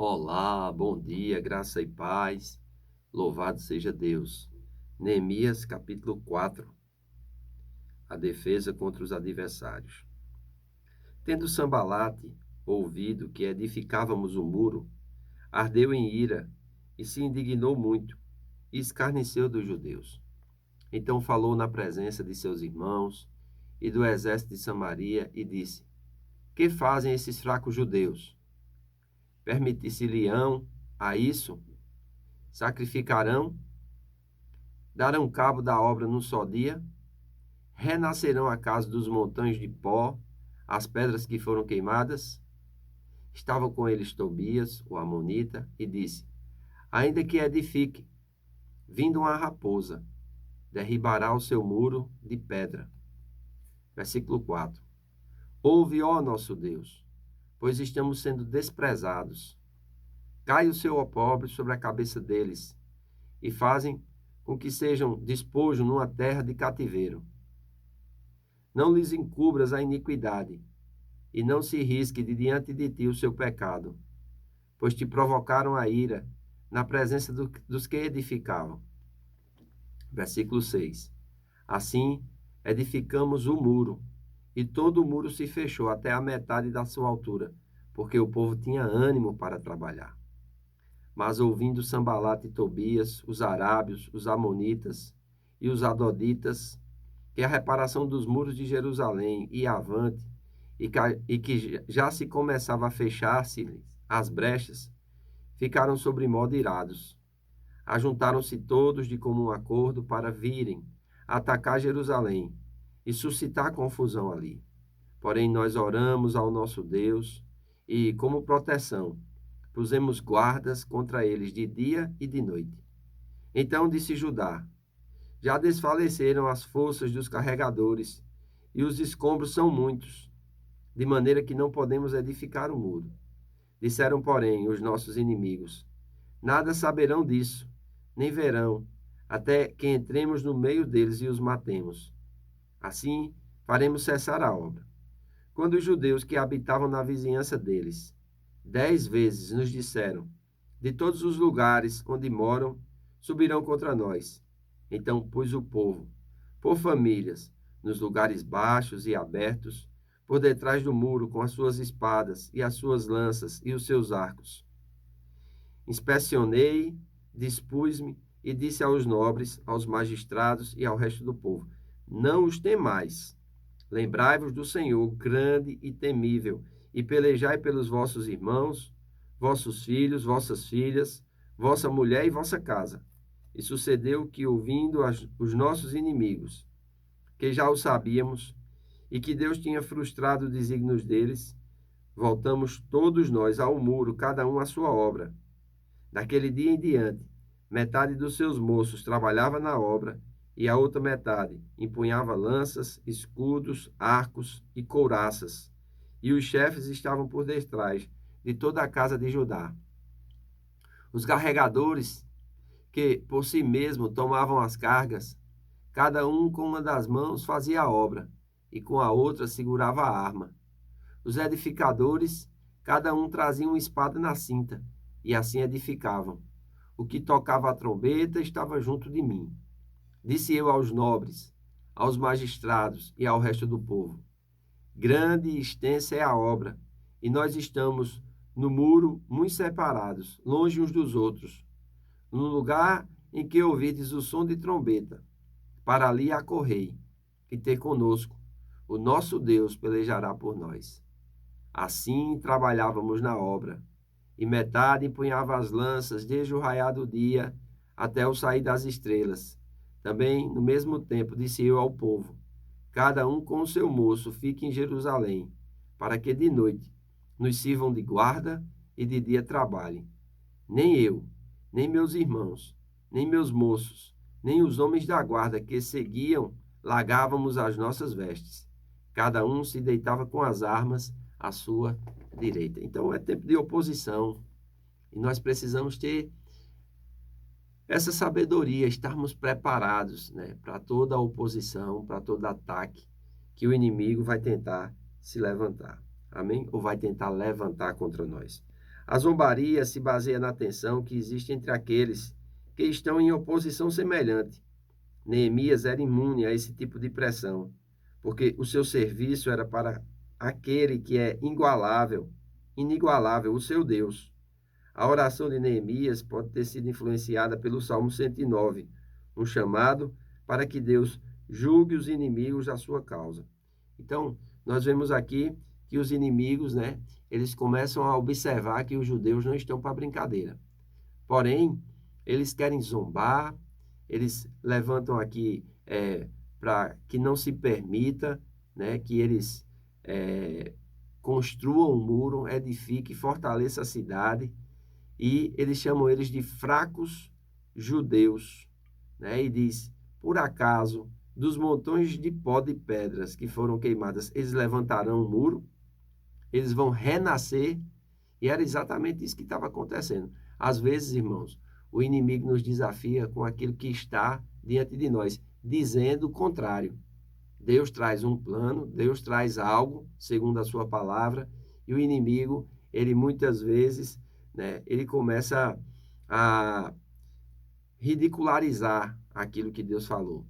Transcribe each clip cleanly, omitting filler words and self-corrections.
Olá, bom dia, graça e paz. Louvado seja Deus. Neemias, capítulo 4. A defesa contra os adversários. Tendo Sambalate ouvido que edificávamos o muro, ardeu em ira e se indignou muito e escarneceu dos judeus. Então falou na presença de seus irmãos e do exército de Samaria e disse: Que fazem esses fracos judeus? Permitir-se-lhe-ão a isso? Sacrificarão? Darão cabo da obra num só dia? Renascerão acaso dos montões de pó as pedras que foram queimadas? Estava com eles Tobias, o amonita, e disse: Ainda que edifique, vindo uma raposa, derribará o seu muro de pedra. Versículo 4. Ouve, ó nosso Deus, pois estamos sendo desprezados. Cai o seu opróbrio sobre a cabeça deles, e fazem com que sejam despojo numa terra de cativeiro. Não lhes encubras a iniquidade, e não se risque de diante de ti o seu pecado, pois te provocaram a ira na presença dos que edificavam. Versículo 6. Assim, edificamos o muro, e todo o muro se fechou até a metade da sua altura, porque o povo tinha ânimo para trabalhar. Mas ouvindo Sambalate e Tobias, os arábios, os amonitas e os adoditas, que a reparação dos muros de Jerusalém ia avante, e que já se começava a fechar-se as brechas, ficaram sobremodo irados. Ajuntaram-se todos de comum acordo para virem atacar Jerusalém e suscitar confusão ali. Porém, nós oramos ao nosso Deus e, como proteção, pusemos guardas contra eles de dia e de noite. Então disse Judá: Já desfaleceram as forças dos carregadores, e os escombros são muitos, de maneira que não podemos edificar o muro. Disseram, porém, os nossos inimigos: Nada saberão disso, nem verão, até que entremos no meio deles e os matemos. Assim, faremos cessar a obra. Quando os judeus que habitavam na vizinhança deles 10 vezes nos disseram: De todos os lugares onde moram, subirão contra nós. Então pus o povo, por famílias, nos lugares baixos e abertos, por detrás do muro, com as suas espadas e as suas lanças e os seus arcos. Inspecionei, dispus-me e disse aos nobres, aos magistrados e ao resto do povo: Não os temais. Lembrai-vos do Senhor, grande e temível, e pelejai pelos vossos irmãos, vossos filhos, vossas filhas, vossa mulher e vossa casa. E sucedeu que, ouvindo os nossos inimigos, que já o sabíamos, e que Deus tinha frustrado os desígnios deles, voltamos todos nós ao muro, cada um à sua obra. Daquele dia em diante, metade dos seus moços trabalhava na obra, e a outra metade empunhava lanças, escudos, arcos e couraças, e os chefes estavam por detrás de toda a casa de Judá. Os carregadores, que por si mesmos tomavam as cargas, cada um com uma das mãos fazia a obra, e com a outra segurava a arma. Os edificadores, cada um trazia uma espada na cinta, e assim edificavam. O que tocava a trombeta estava junto de mim. Disse eu aos nobres, aos magistrados e ao resto do povo: Grande e extensa é a obra, e nós estamos no muro muito separados, longe uns dos outros, no lugar em que ouvides o som de trombeta. Para ali acorrei, e ter conosco, o nosso Deus pelejará por nós. Assim trabalhávamos na obra, e metade empunhava as lanças desde o raiar do dia até o sair das estrelas. Também, no mesmo tempo, disse eu ao povo: Cada um com o seu moço fique em Jerusalém, para que de noite nos sirvam de guarda e de dia trabalhem. Nem eu, nem meus irmãos, nem meus moços, nem os homens da guarda que seguiam, largávamos as nossas vestes. Cada um se deitava com as armas à sua direita. Então é tempo de oposição, e nós precisamos ter essa sabedoria, estarmos preparados, né, para toda a oposição, para todo ataque que o inimigo vai tentar se levantar. Amém? Ou vai tentar levantar contra nós. A zombaria se baseia na tensão que existe entre aqueles que estão em oposição semelhante. Neemias era imune a esse tipo de pressão, porque o seu serviço era para aquele que é inigualável, o seu Deus. A oração de Neemias pode ter sido influenciada pelo Salmo 109, um chamado para que Deus julgue os inimigos da sua causa. Então, nós vemos aqui que os inimigos, eles começam a observar que os judeus não estão para brincadeira. Porém, eles querem zombar, eles levantam aqui para que não se permita, que eles construam um muro, edifiquem, fortaleçam a cidade, e eles chamam eles de fracos judeus, e diz, por acaso, dos montões de pó de pedras que foram queimadas, eles levantarão um muro, eles vão renascer, e era exatamente isso que estava acontecendo. Às vezes, irmãos, o inimigo nos desafia com aquilo que está diante de nós, dizendo o contrário. Deus traz um plano, Deus traz algo, segundo a sua palavra, e o inimigo, ele muitas vezes, ele começa a ridicularizar aquilo que Deus falou.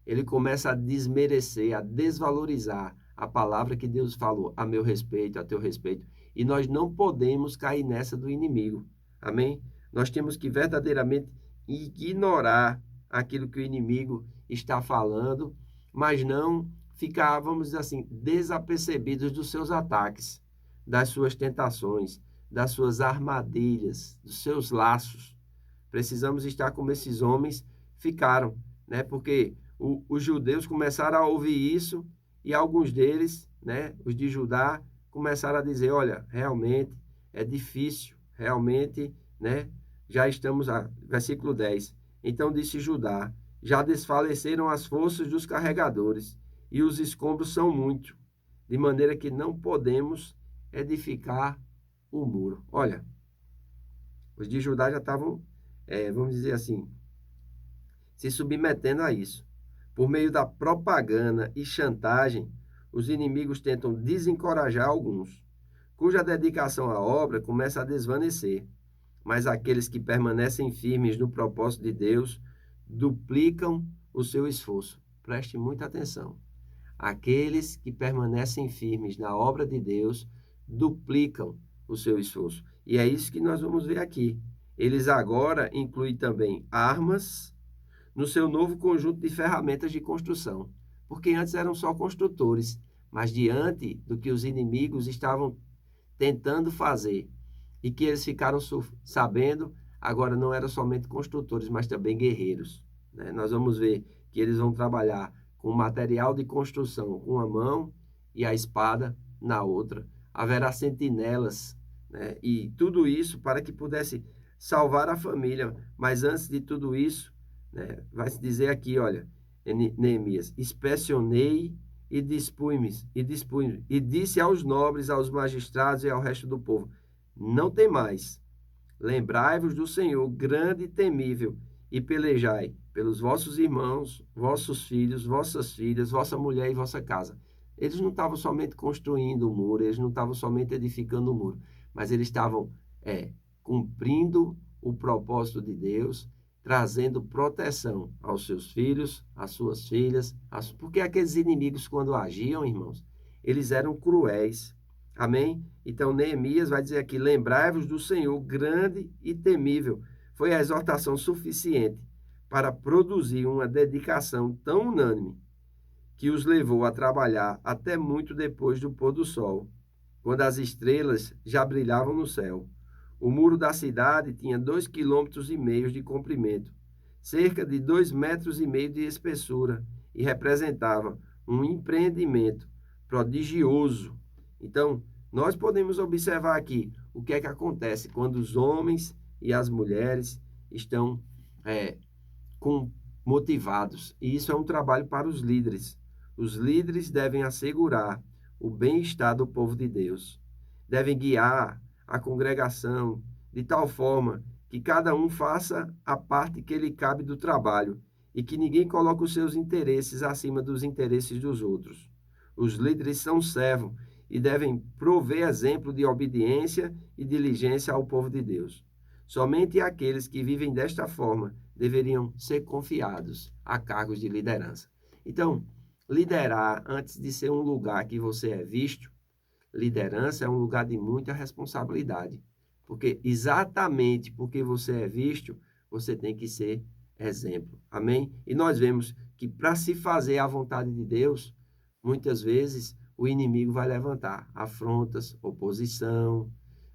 Ele começa a desmerecer, a desvalorizar a palavra que Deus falou a meu respeito, a teu respeito. E nós não podemos cair nessa do inimigo. Amém? Nós temos que verdadeiramente ignorar aquilo que o inimigo está falando, mas não ficar, vamos dizer assim, desapercebidos dos seus ataques, das suas tentações, das suas armadilhas, dos seus laços. Precisamos estar como esses homens ficaram, porque os judeus começaram a ouvir isso e alguns deles, os de Judá, começaram a dizer, olha, realmente é difícil, realmente, já estamos, versículo 10, então disse Judá, já desfaleceram as forças dos carregadores e os escombros são muitos, de maneira que não podemos edificar o muro. Olha, os de Judá já estavam, vamos dizer assim, se submetendo a isso. Por meio da propaganda e chantagem, os inimigos tentam desencorajar alguns, cuja dedicação à obra começa a desvanecer. Mas aqueles que permanecem firmes no propósito de Deus duplicam o seu esforço. Preste muita atenção. Aqueles que permanecem firmes na obra de Deus duplicam o seu esforço. E é isso que nós vamos ver aqui. Eles agora incluem também armas no seu novo conjunto de ferramentas de construção, porque antes eram só construtores, mas diante do que os inimigos estavam tentando fazer e que eles ficaram sabendo, agora não eram somente construtores, mas também guerreiros. Nós vamos ver que eles vão trabalhar com material de construção com uma mão e a espada na outra. Haverá sentinelas, e tudo isso para que pudesse salvar a família. Mas antes de tudo isso, vai se dizer aqui, olha, Neemias, inspecionei e dispunha, e disse aos nobres, aos magistrados e ao resto do povo, não temais, lembrai-vos do Senhor, grande e temível, e pelejai pelos vossos irmãos, vossos filhos, vossas filhas, vossa mulher e vossa casa. Eles não estavam somente construindo o muro, eles não estavam somente edificando o muro, mas eles estavam cumprindo o propósito de Deus, trazendo proteção aos seus filhos, às suas filhas, porque aqueles inimigos, quando agiam, irmãos, eles eram cruéis. Amém? Então, Neemias vai dizer aqui, lembrai-vos do Senhor, grande e temível. Foi a exortação suficiente para produzir uma dedicação tão unânime que os levou a trabalhar até muito depois do pôr do sol, quando as estrelas já brilhavam no céu. O muro da cidade tinha 2,5 km de comprimento, cerca de 2,5 metros de espessura, e representava um empreendimento prodigioso. Então, nós podemos observar aqui o que é que acontece quando os homens e as mulheres estão motivados. E isso é um trabalho para os líderes. Os líderes devem assegurar o bem-estar do povo de Deus. Devem guiar a congregação de tal forma que cada um faça a parte que lhe cabe do trabalho e que ninguém coloque os seus interesses acima dos interesses dos outros. Os líderes são servos e devem prover exemplo de obediência e diligência ao povo de Deus. Somente aqueles que vivem desta forma deveriam ser confiados a cargos de liderança. Então, liderar, antes de ser um lugar que você é visto, liderança é um lugar de muita responsabilidade. Porque exatamente porque você é visto, você tem que ser exemplo. Amém? E nós vemos que para se fazer a vontade de Deus, muitas vezes o inimigo vai levantar afrontas, oposição,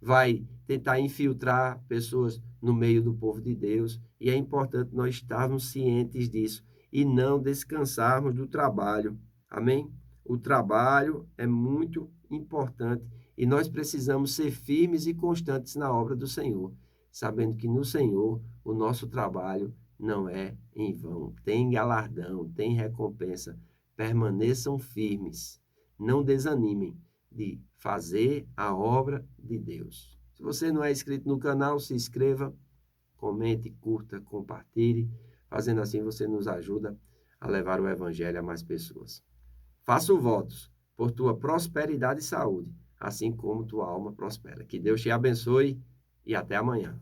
vai tentar infiltrar pessoas no meio do povo de Deus. E é importante nós estarmos cientes disso e não descansarmos do trabalho. Amém? O trabalho é muito importante e nós precisamos ser firmes e constantes na obra do Senhor, sabendo que no Senhor o nosso trabalho não é em vão. Tem galardão, tem recompensa. Permaneçam firmes, não desanimem de fazer a obra de Deus. Se você não é inscrito no canal, se inscreva, comente, curta, compartilhe. Fazendo assim, você nos ajuda a levar o Evangelho a mais pessoas. Faço votos por tua prosperidade e saúde, assim como tua alma prospera. Que Deus te abençoe e até amanhã.